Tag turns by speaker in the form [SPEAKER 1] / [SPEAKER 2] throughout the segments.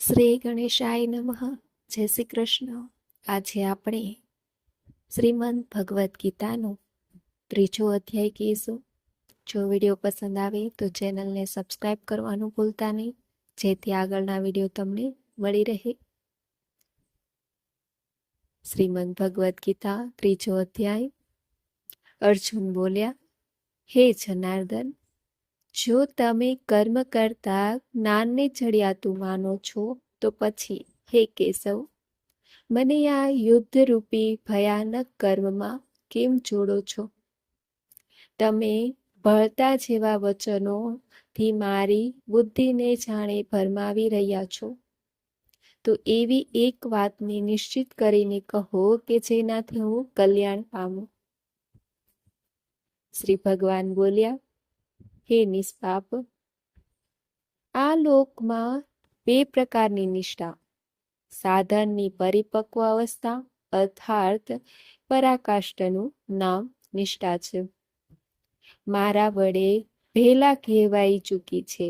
[SPEAKER 1] શ્રી ગણેશાય નમઃ. જય શ્રી કૃષ્ણ. આજે આપણે શ્રીમદ ભગવદ્ ગીતાનો 3જો અધ્યાય કહીશું. જો વિડીયો પસંદ આવે તો ચેનલને સબસ્ક્રાઈબ કરવાનું ભૂલતા નહીં, જેથી આગળના વિડીયો તમને મળી રહે. શ્રીમદ ભગવદ્ ગીતા 3જો અધ્યાય. અર્જુન બોલ્યા, હે જનાર્દન, જો તમે કર્મ કરતા જ્ઞાનને ચડિયાતું માનો છો તો પછી હે કેશવ, મને આ યુદ્ધરૂપી ભયાનક કર્મમાં કેમ જોડો છો? તમે ભળતા જેવા વચનોથી મારી બુદ્ધિને જાણે ભરમાવી રહ્યા છો. તો એવી એક વાતને નિશ્ચિત કરીને કહો કે જેનાથી હું કલ્યાણ પામું. શ્રી ભગવાન બોલ્યા, હે નિષ્પાપ, આ લોકમાં 2 પ્રકારની નિષ્ઠા, સાધનની પરિપક્વ અવસ્થા અર્થાત પરાકાષ્ઠનું નામ નિષ્ઠા છે. મારા વડે પહેલા કહેવાઈ ચૂકી છે.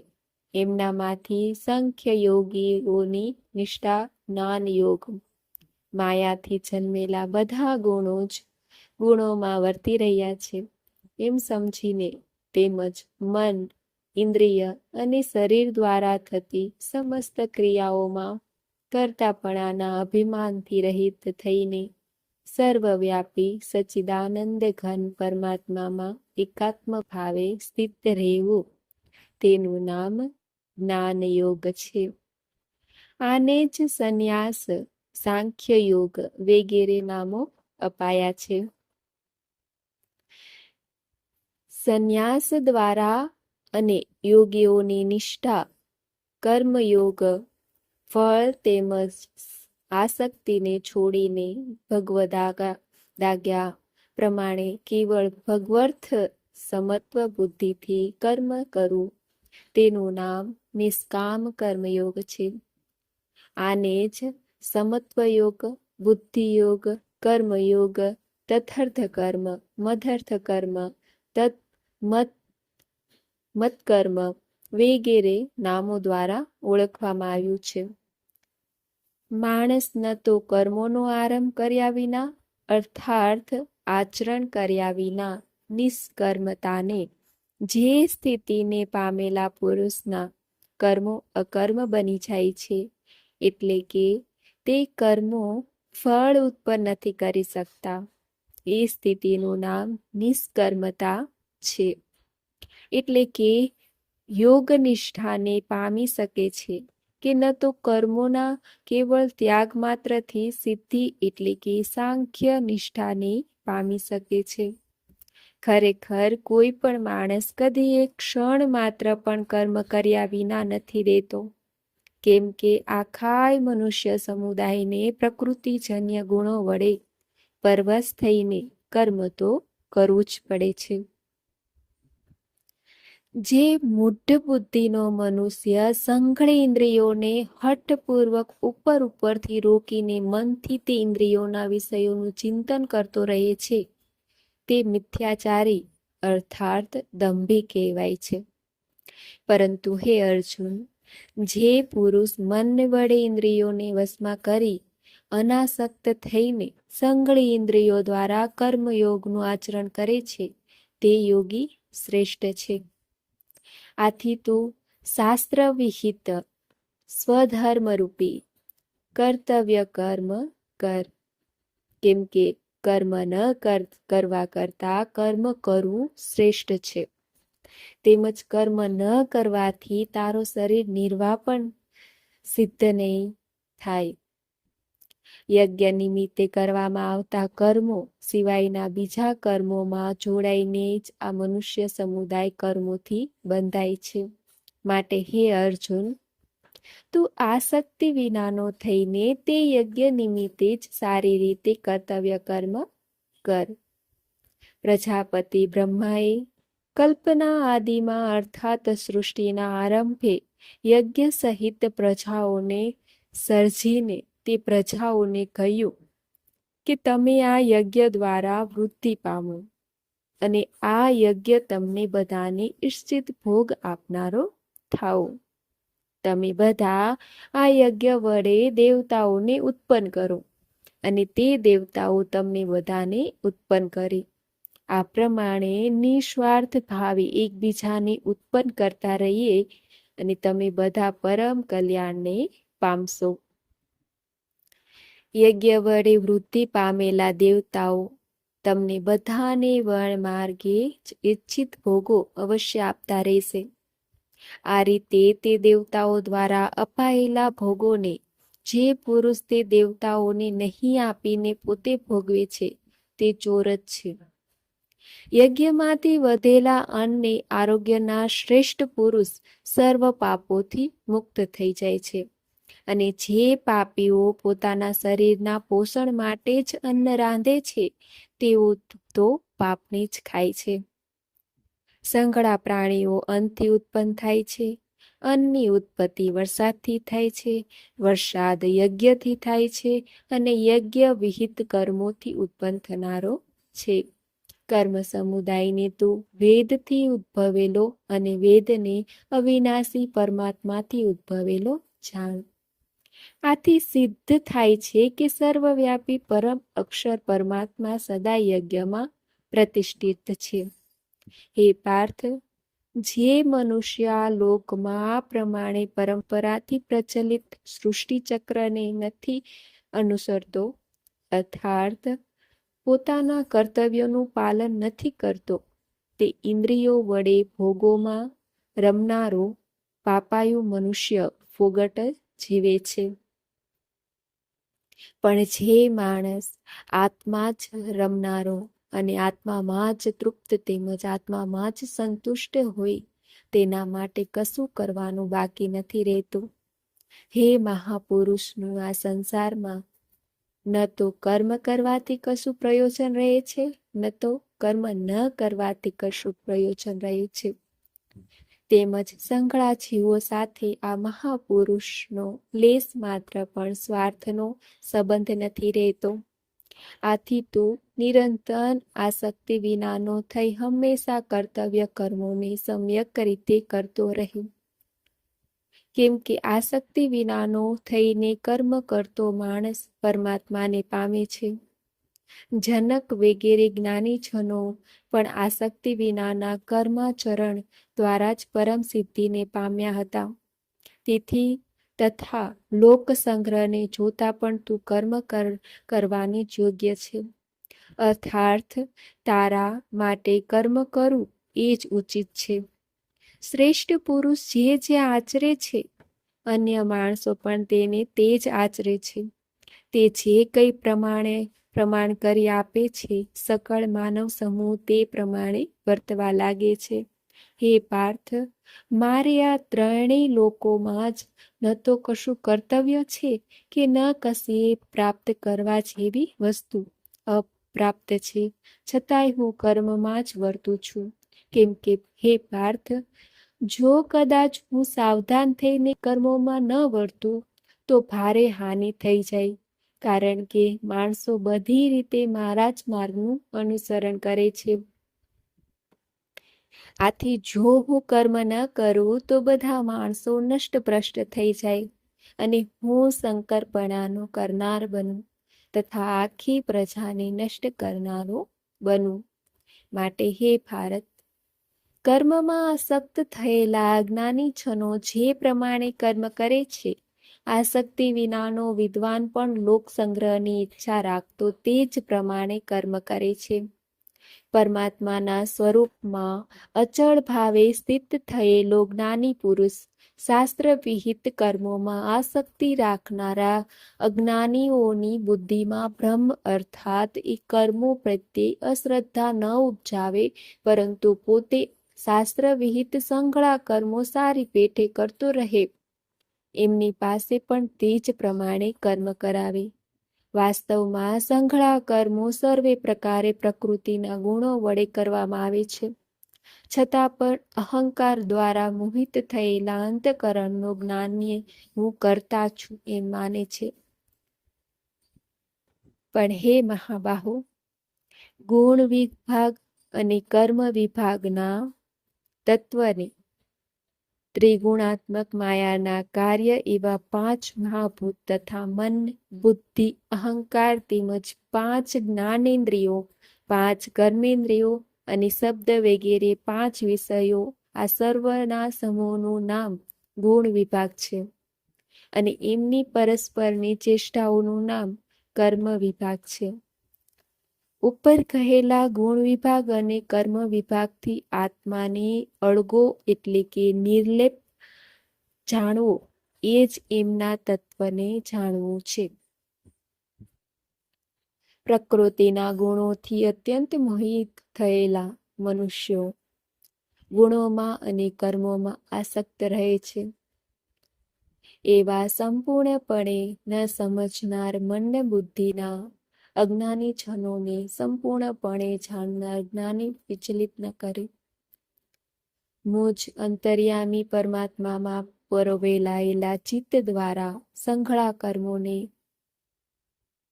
[SPEAKER 1] એમનામાંથી સંખ્ય યોગીઓની નિષ્ઠા જ્ઞાન યોગ. માયાથી જન્મેલા બધા ગુણોમાં વર્તી રહ્યા છે એમ સમજીને, તેમજ મન, ઇન્દ્રિય અને શરીર દ્વારા થતી સમસ્ત ક્રિયાઓમાં કર્તાપણાના અભિમાનથી રહિત થઈને સર્વવ્યાપી સચ્ચિદાનંદ ઘન પરમાત્મામાં એકાત્મ ભાવે સ્થિત રહેવું, તેનું નામ જ્ઞાન યોગ છે. આને જ સંન્યાસ, સાંખ્ય યોગ વગેરે નામો અપાયા છે. સંન્યાસ દ્વારા અને યોગીઓની નિષ્ઠા કર્મયોગ ફળ તેમજ આસક્તિને છોડીને ભગવદાજ્ઞા પ્રમાણે કેવળ ભગવર્થ સમત્વ બુદ્ધિથી કર્મ કરવું, તેનું નામ નિષ્કામ કર્મયોગ છે. આને જ સમત્વયોગ, બુદ્ધિયોગ, કર્મયોગ, તથર્થ કર્મ, મધર્થ કર્મ, મત્કર્મ વગેરે નામો દ્વારા ઓળખવામાં આવ્યું છે. માણસ ન તો કર્મોનો આરંભ કર્યા વિના અર્થાર્થ આચરણ કર્યા વિના નિષ્કર્મતાને, જે સ્થિતિને પામેલા પુરુષના કર્મો અકર્મ બની જાય છે, એટલે કે તે કર્મો ફળ ઉત્પન્ન નથી કરી શકતા, એ સ્થિતિનું નામ નિષ્કર્મતા છે. એટલે કે યોગ નિષ્ઠાને પામી શકે છે કે ન તો કર્મોના કેવળ ત્યાગ માત્રથી સિદ્ધિ એટલે કે સાંખ્ય નિષ્ઠાને પામી શકે છે. ખરેખર કોઈ પણ માણસ કદી એક ક્ષણ માત્ર પણ કર્મ કર્યા વિના નથી રહેતો, કેમ કે આખાય મનુષ્ય સમુદાયને પ્રકૃતિજન્ય ગુણો વડે પરવશ થઈને કર્મ તો કરવું જ પડે છે. જે મૂઢ બુદ્ધિનો મનુષ્ય સંઘળી ઇન્દ્રિયોને હઠપૂર્વક ઉપરથી રોકીને મનથી તે ઇન્દ્રિયોના વિષયોનું ચિંતન કરતો રહે છે, તે મિથ્યાચારી અર્થાત દંભી કહેવાય છે. પરંતુ હે અર્જુન, જે પુરુષ મન વડે ઇન્દ્રિયોને વશમાં કરી અનાસક્ત થઈને સંઘળી ઇન્દ્રિયો દ્વારા કર્મયોગનું આચરણ કરે છે, તે યોગી શ્રેષ્ઠ છે. આથી તું શાસ્ત્ર વિહિત સ્વધર્મરૂપી કર્તવ્ય કર્મ કર, કેમ કે કર્મ ન કરવા કરતા કર્મ કરવું શ્રેષ્ઠ છે. તેમજ કર્મ ન કરવાથી તારો શરીર નિર્વાહ પણ સિદ્ધ નહીં થાય. યજ્ઞ નિમિત્તે કરવામાં આવતા કર્મો સિવાયના બીજા કર્મોમાં જોડાઈને જ આ મનુષ્ય સમુદાય કર્મોથી બંધાય છે. માટે હે અર્જુન, તું આસક્તિ વિનાનો થઈને તે યજ્ઞ નિમિત્તે જ સારી રીતે કર્તવ્ય કર્મ કર. પ્રજાપતિ બ્રહ્માએ કલ્પના આદિમાં અર્થાત સૃષ્ટિના આરંભે યજ્ઞ સહિત પ્રજાઓને સર્જીને તે પ્રજાઓને કહ્યું કે તમે આ યજ્ઞ દ્વારા વૃદ્ધિ પામો અને આ યજ્ઞ તમને બધાને ઈષ્ટિત ભોગ આપનારો થાઓ. તમે બધા આ યજ્ઞ વડે દેવતાઓને ઉત્પન્ન કરો અને તે દેવતાઓ તમને બધાને ઉત્પન્ન કરે. આ પ્રમાણે નિસ્વાર્થ ભાવે એકબીજાને ઉત્પન્ન કરતા રહીએ અને તમે બધા પરમ કલ્યાણને પામશો. યજ્ઞ વડે વૃદ્ધિ પામેલા દેવતાઓ તમને બધાને વણમાર્ગે જ ઇચ્છિત ભોગો અવશ્ય આપતા રહેશે. આ રીતે તે દેવતાઓ દ્વારા અપાયેલા ભોગોને જે પુરુષ તે દેવતાઓને નહીં આપીને પોતે ભોગવે છે તે ચોર જ છે. યજ્ઞમાંથી વધેલા અન્નને આરોગ્યના શ્રેષ્ઠ પુરુષ સર્વ પાપોથી મુક્ત થઈ જાય છે અને જે પાપીઓ પોતાના શરીરના પોષણ માટે જ અન્ન રાંધે છે તેઓ તો પાપને જ ખાય છે. સંઘળા પ્રાણીઓ અન્નથી ઉત્પન્ન થાય છે. અન્નની ઉત્પત્તિ વરસાદથી થાય છે. વરસાદ યજ્ઞથી થાય છે અને યજ્ઞ વિહિત કર્મોથી ઉત્પન્ન થનારો છે. કર્મ સમુદાયને તો વેદથી ઉદ્ભવેલો અને વેદને અવિનાશી પરમાત્માથી ઉદ્ભવેલો જાણ. આથી સિદ્ધ થાય છે કે સર્વવ્યાપી પરમ અક્ષર પરમાત્મા સદા યજ્ઞમાં પ્રતિષ્ઠિત છે. હે પાર્થ, જે મનુષ્ય આ લોકમાં આ પ્રમાણે પરંપરાથી પ્રચલિત સૃષ્ટિચક્રને નથી અનુસરતો, અર્થાત પોતાના કર્તવ્યોનું પાલન નથી કરતો, તે ઇન્દ્રિયો વડે ભોગોમાં રમનારો પાપાયુ મનુષ્ય ફોગટ જીવે છે. પણ જે માણસ આત્મા જ રમનારો અને આત્મામાં જ તૃપ્ત તેમજ આત્મામાં જ સંતુષ્ટ હોય તેના માટે કશું કરવાનું બાકી નથી રહેતું. હે મહાપુરુષનું આ સંસારમાં ન તો કર્મ કરવાથી કશું પ્રયોજન રહે છે, ન તો કર્મ ન કરવાથી કશું પ્રયોજન રહે છે. તેમજ સંઘળા જીવો સાથે આ મહાપુરુષનો લેશ માત્ર પણ સ્વાર્થનો સંબંધ નથી રહેતો. આથી તું નિરંતર આસક્તિ વિનાનો થઈ હંમેશા કર્તવ્ય કર્મોને સમ્યક રીતે કરતો રહે. કેમ કે આસક્તિ વિનાનો થઈને કર્મ કરતો માણસ પરમાત્માને પામે છે. જનક વગેરે જ્ઞાનીજનો પણ આસક્તિ વિનાના કર્માચરણ દ્વારા જ પરમ સિદ્ધિને પામ્યા હતા. તેથી તથા લોક સંગ્રહને જોતા પણ તું કર્મ કરવાની જ યોગ્ય છે. અર્થાત તારા માટે કર્મ કરવું એ જ ઉચિત છે. શ્રેષ્ઠ પુરુષ જે આચરે છે, અન્ય માણસો પણ તેને તે જ આચરે છે. તે જે કંઈ પ્રમાણ કરી આપે છે, સકળ માનવ સમૂહ તે પ્રમાણે વર્તવા લાગે છે. હે પાર્થ, મારે આ ત્રણેય લોકોમાં જ ન તો કશું કર્તવ્ય છે કે ન કશી પ્રાપ્ત કરવા જેવી વસ્તુ અપ્રાપ્ત છે, છતાંય હું કર્મમાં જ વર્તું છું. કેમ કે હે પાર્થ, જો કદાચ હું સાવધાન થઈને કર્મોમાં ન વર્તું તો ભારે હાનિ થઈ જાય. કારણ કે માણસો બધી રીતે મારા જ માર્ગનું અનુસરણ કરે છે. આથી જો હું કર્મ ન કરું તો બધા માણસો નષ્ટભ્રષ્ટ થઈ જાય અને હું શંકરપણાનો કરનાર બનું તથા આખી પ્રજાને નષ્ટ કરનારો બનું. માટે હે ભારત, કર્મમાં આસક્ત થયેલા જ્ઞાનીજનો જે પ્રમાણે કર્મ કરે છે, આસક્તિ વિનાનો વિદ્વાન પણ લોક સંગ્રહની ઈચ્છા રાખતો તે જ પ્રમાણે કર્મ કરે છે. પરમાત્માના સ્વરૂપમાં અચળ ભાવે સ્થિત થયેલો જ્ઞાની પુરુષ શાસ્ત્ર વિહિત કર્મોમાં આસક્તિ રાખનારા અજ્ઞાનીઓની બુદ્ધિમાં ભ્રમ અર્થાત એ કર્મો પ્રત્યે અશ્રદ્ધા ન ઉપજાવે, પરંતુ પોતે શાસ્ત્ર વિહિત સંઘળા કર્મો સારી પેઠે કરતો રહે, એમની પાસે પણ તે જ પ્રમાણે કર્મ કરાવે. વાસ્તવમાં સંઘળા કર્મો સર્વે પ્રકારે પ્રકૃતિના ગુણો વડે કરવામાં આવે છે, છતાં પણ અહંકાર દ્વારા મોહિત થયેલા અંતઃકરણનો જ્ઞાની હું કરતા છું એમ માને છે. પણ હે મહાબાહો, ગુણ વિભાગ અને કર્મ વિભાગના તત્વને ત્રિગુણાત્મક માયાના કાર્ય એવા 5 મહાભૂત તથા મન, બુદ્ધિ, અહંકાર તેમજ 5 જ્ઞાનેન્દ્રિયો, 5 કર્મેન્દ્રિયો અને શબ્દ વગેરે 5 વિષયો, આ સર્વના સમૂહનું નામ ગુણ વિભાગ છે અને એમની પરસ્પરની ચેષ્ટાઓનું નામ કર્મ વિભાગ છે. ઉપર કહેલા ગુણ વિભાગ અને કર્મ વિભાગથી આત્માને અળગો એટલે કે નિર્લેપ જાણવો એ જ એમના તત્વને જાણવું છે. પ્રકૃતિના ગુણોથી અત્યંત મોહિત થયેલા મનુષ્યો ગુણોમાં અને કર્મોમાં આસક્ત રહે છે. એવા સંપૂર્ણપણે ન સમજનાર મન બુદ્ધિના અજ્ઞાની જનોને સંપૂર્ણપણે જાણનાર જ્ઞાની વિચલિત ન કરે. મુજ અંતર્યામી પરમાત્મામાં પરોવેલાયેલા ચિત્ત દ્વારા સંઘળા કર્મોને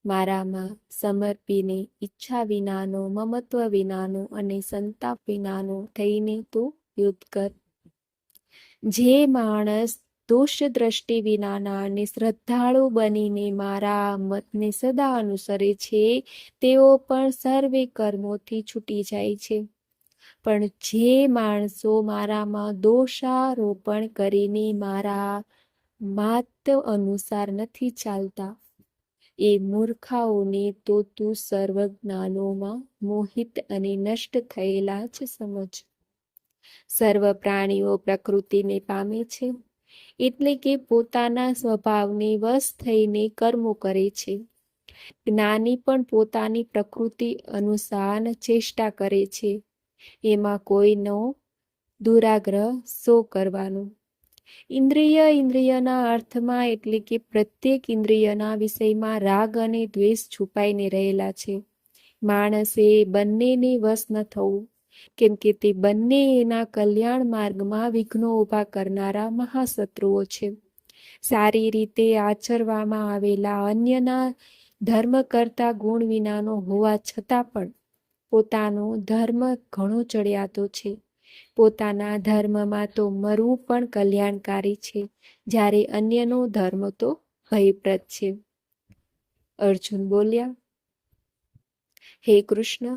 [SPEAKER 1] મારામાં સમર્પીને ઈચ્છા વિનાનો, મમત્વ વિનાનો અને સંતાપ વિનાનો થઈને તું યુદ્ધ કર. જે માણસ દોષ દ્રષ્ટિ વિનાના અને શ્રદ્ધાળુ બનીને મારા મતને સદા અનુસરે છે તેઓ પણ સર્વે કર્મોથી છૂટી જાય છે. પણ જે માણસો મારામાં દોષારોપણ કરીને મારા માત અનુસાર નથી ચાલતા એ મૂર્ખાઓને તો તું સર્વ જ્ઞાનોમાં મોહિત અને નષ્ટ થયેલા જ સમજ. સર્વ પ્રાણીઓ પ્રકૃતિને પામે છે એટલે કે પોતાના સ્વભાવને વશ થઈને કર્મો કરે છે. જ્ઞાની પણ પોતાની પ્રકૃતિ અનુસાર ચેષ્ટા કરે છે. એમાં કોઈનો દુરાગ્રહ શો કરવાનો. ઇન્દ્રિયના અર્થમાં એટલે કે પ્રત્યેક ઇન્દ્રિયના વિષયમાં રાગ અને દ્વેષ છુપાઈને રહેલા છે. માણસે બંનેને વશ ન થવું, કેમ કે તે બંને એના કલ્યાણ માર્ગમાં વિઘ્નો ઊભા કરનારા મહાશત્રુઓ છે. સારી રીતે આચરવામાં આવેલા અન્યના ધર્મ કરતા ગુણ વિનાનો હોવા છતાં પણ પોતાનો ધર્મ ઘણો ચડિયાતો છે. પોતાના ધર્મમાં તો મરવું પણ કલ્યાણકારી છે, જ્યારે અન્યનો ધર્મ તો ભયપ્રદ છે. અર્જુન બોલ્યા, હે કૃષ્ણ,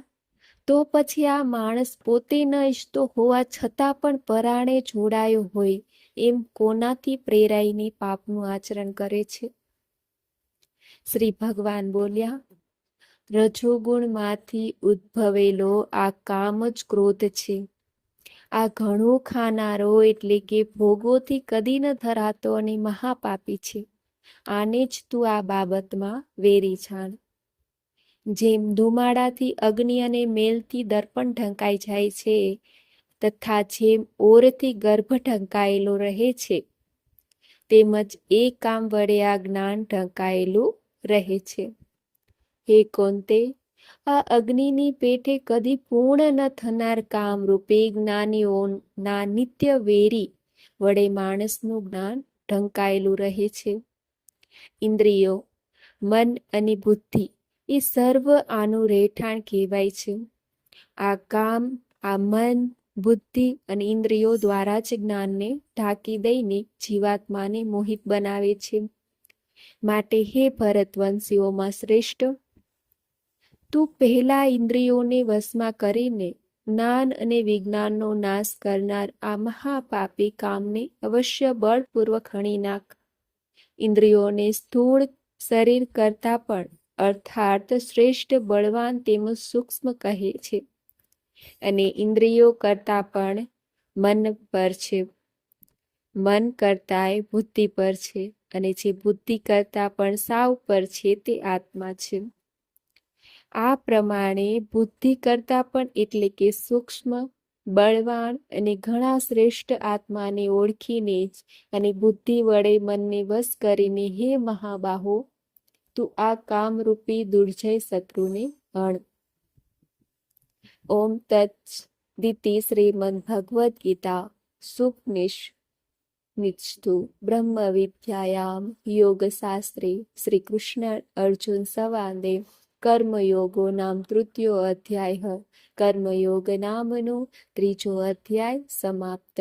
[SPEAKER 1] તો પછી આ માણસ પોતે ન ઈચ્છતો હોવા છતાં પણ પરાણે જોડાયો હોય એમ કોનાથી પ્રેરાઈને પાપનું આચરણ કરે છે? શ્રી ભગવાન બોલ્યા, રજોગુણમાંથી ઉદ્ભવેલો આ કામ જ ક્રોધ છે. આ ઘણો ખાનારો એટલે કે ભોગોથી કદી ન ધરાતો અને મહાપાપી છે. આને જ તું આ બાબતમાં વેરી જાણ. જેમ ધુમાડાથી અગ્નિ અને મેલથી દર્પણ ઢંકાઈ જાય છે તથા જેમ ઓરથી ગર્ભ ઢંકાયેલો રહે છે, તેમજ એ કામ વડે આ જ્ઞાન ઢંકાયેલું રહે છે. હે કોંતે, આ અગ્નિની પેઠે કદી પૂર્ણ ન થનાર કામ રૂપે જ્ઞાનીઓના નિત્ય વેરી વડે માણસનું જ્ઞાન ઢંકાયેલું રહે છે. ઇન્દ્રિયો, મન અને બુદ્ધિ એ સર્વ આનું રહેઠાણ કહેવાય છે. આ કામ, આ મન, બુદ્ધિ અને ઇન્દ્રિયો દ્વારા જ જ્ઞાનને ઢાંકી દઈને જીવાત્માને મોહિત બનાવે છે. માટે હે ભરતવંશીઓમાં શ્રેષ્ઠ, તું પહેલા ઇન્દ્રિયોને વશમાં કરીને જ્ઞાન અને વિજ્ઞાનનો નાશ કરનાર આ મહાપાપી કામને અવશ્ય બળપૂર્વક હણી નાખ. ઇન્દ્રિયોને સ્થૂળ શરીર કરતાં પણ અર્થાત શ્રેષ્ઠ, બળવાન તેમજ સૂક્ષ્મ કહે છે અને ઇન્દ્રિયો કરતાં પણ મન પર છે. મન કરતાંય બુદ્ધિ પર છે અને જે બુદ્ધિ કરતાં પણ સાવ પર છે તે આત્મા છે. આ પ્રમાણે બુદ્ધિ કરતાં પણ એટલે કે સૂક્ષ્મ, બળવાન અને ઘણા શ્રેષ્ઠ આત્માને ઓળખીને જ અને બુદ્ધિ વડે મનને વશ કરીને હે મહાબાહો, તું આ કામરૂપી દુર્જય શત્રુને હણ. ઓમ તત્સદિતિ. શ્રીમદ્ ભગવદ્ ગીતા સુપનિષદુ બ્રહ્મ વિદ્યાયામ યોગશાસ્ત્રે શ્રી કૃષ્ણ અર્જુન સંવાદે કર્મયોગો નામ તૃતીયો અધ્યાય. કર્મયોગ નામનો ત્રીજો અધ્યાય સમાપ્ત.